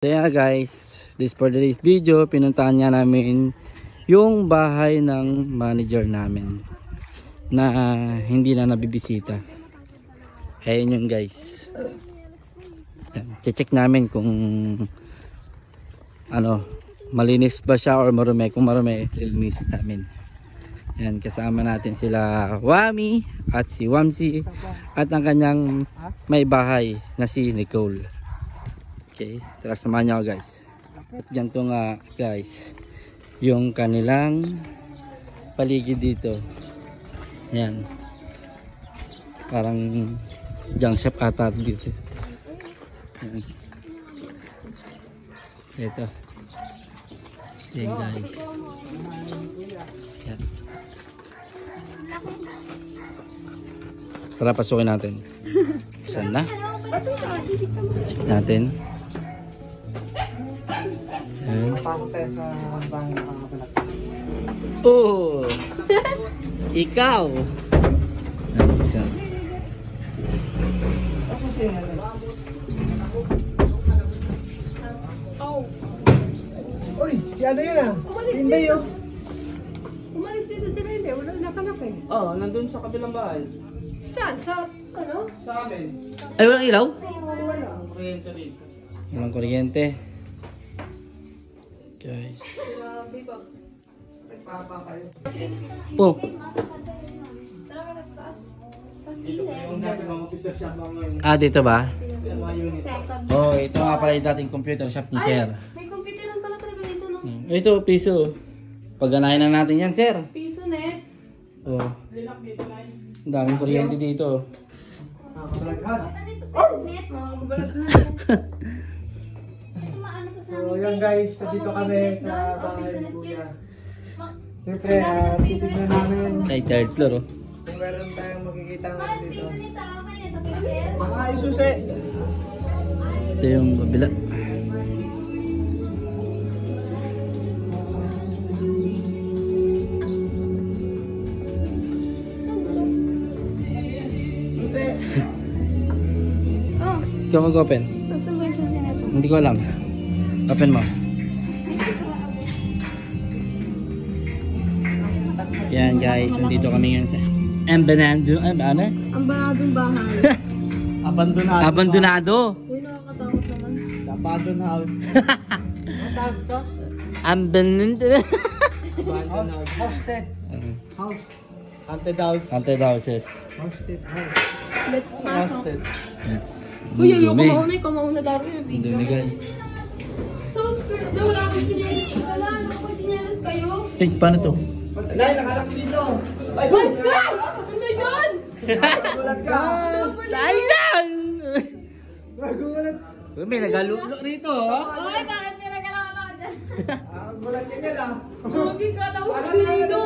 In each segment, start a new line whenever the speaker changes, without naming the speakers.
Kaya guys, this for today's video, pinuntahan nga namin yung bahay ng manager namin na hindi na nabibisita. Ayan yun guys. Check namin kung ano, malinis ba siya or marumi. Kung marumi, lilinisin namin. Ayan, kasama natin sila Wami at si Wamsi at ang kanyang may bahay na si Nicole. Okay, tara samahan nyo guys. At ganito nga guys yung kanilang paligid dito. Ayan, parang junk shop ata dito. Ayan. Ito. Ayan guys. Ayan. Tara pasukin natin. Saan na? Check natin. Oh, ikaw.
Uy, si ano yun ah? Hindi yun.
Umalis dito si Rene, wala nakalakay.
Oo, nandun sa kabilang bahay.
Saan? Sa ano?
Sa amin.
Ay, walang ilaw?
Wala.
Kuryente rito.
Walang kuryente. Guys.
Grabe ba?
Nagpapa kayo.
Oh,
Tara ka na sa taas.
Dito pa yung dati mga computer shop mga ngayon.
dito ba?
Yung mga unit.
Second.
Oh, ito nga pala yung dating computer shop ni Sir.
May computer lang pala talaga dito, no?
Ito, piso. Pagganahin na natin yan, Sir.
Piso net.
Oh,
Linak dito na yun.
ang daming kuryente dito.
Nakabalaghan.
Net, mga mabalaghan.
So yan guys, dito kami sa bahay ni Kuya. Siyempre, titignan namin
Ay, third floor, oh.
kung meron tayong makikita ngayon dito.
Mga
Mga isusi.
Ito yung kabila.
Susi.
Oh,
Ikaw mag-open.
saan ba yung susi nito?
Hindi ko alam. Open mo. Yan guys, nandito kami ngayon sa Embanado. Ay, ano?
Ang baradong bahay.
Abandonado.
Abandonado.
Uy, nakakatakot naman.
Abandoned house. Ang tawag to?
Abandonado.
Abandoned house. Haunted house. Haunted house.
Haunted houses.
Haunted house.
Let's pasok.
Haunted.
Uy, ayoko mauna. Ikaw mauna daw yung
Hindi
video.
guys.
So, skirt. Wala akong chinelas. Wala, nakakong chinelas kayo.
Eh, paano to?
Nay, nakalak dito. Ay,
Ay, ano yun?
Nagulat ka.
Taisan!
Nagulat.
May nagalulo rito, oh.
Ay, bakit pinagalaman ako dyan?
Gulat ka niya lang.
Huwag ka lang sino.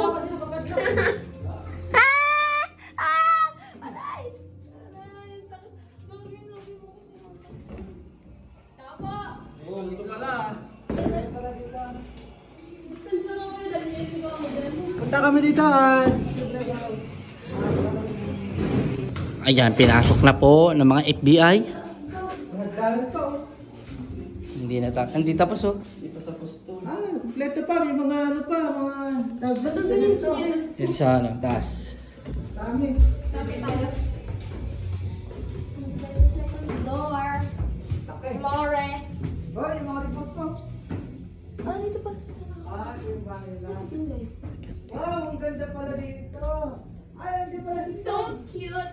Oh, ito pala. Punta kami dito.
Ayan, pinasok na po ng mga FBI.
Nagdalat to.
Hindi tapos, oh.
Dito tapos to. Kompleto pa. May mga ano pa. Mga
Ba't ang ganyan yung chinelas?
Yan sa ano, taas.
dami.
Sabi tayo. Second door.
Laki.
Flore.
Oh, yung mga remote ko.
Ah, dito pala sa
Yung bahay na.
Tingnan.
Wow, ang ganda pala dito. Ay, hindi pala si
So cute.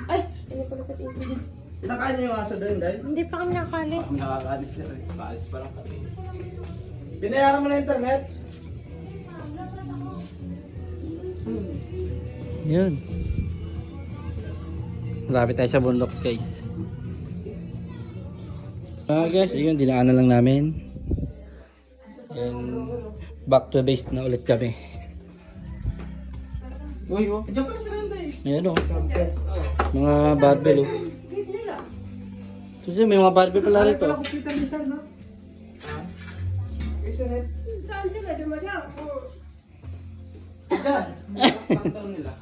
Ay, hindi pala sa tingin.
Nakain niyo yung aso doon, Day?
Hindi pa kami nakakalis.
Nakakaalis na rin. Paalis pa lang kami. Binayaran mo na internet?
Yun. Malapit tayo sa bundok, guys. Guys, ayun, dinaanan lang namin. And back to base na ulit kami.
Uy, oh. Diyan pala si Renday.
Ayan, oh. Mga barbell, oh. Kasi may mga barbell pala rito.
Wala kita minsan, no? Isn't it?
Saan sila dumadaan?
Diyan. Pagtaon nila.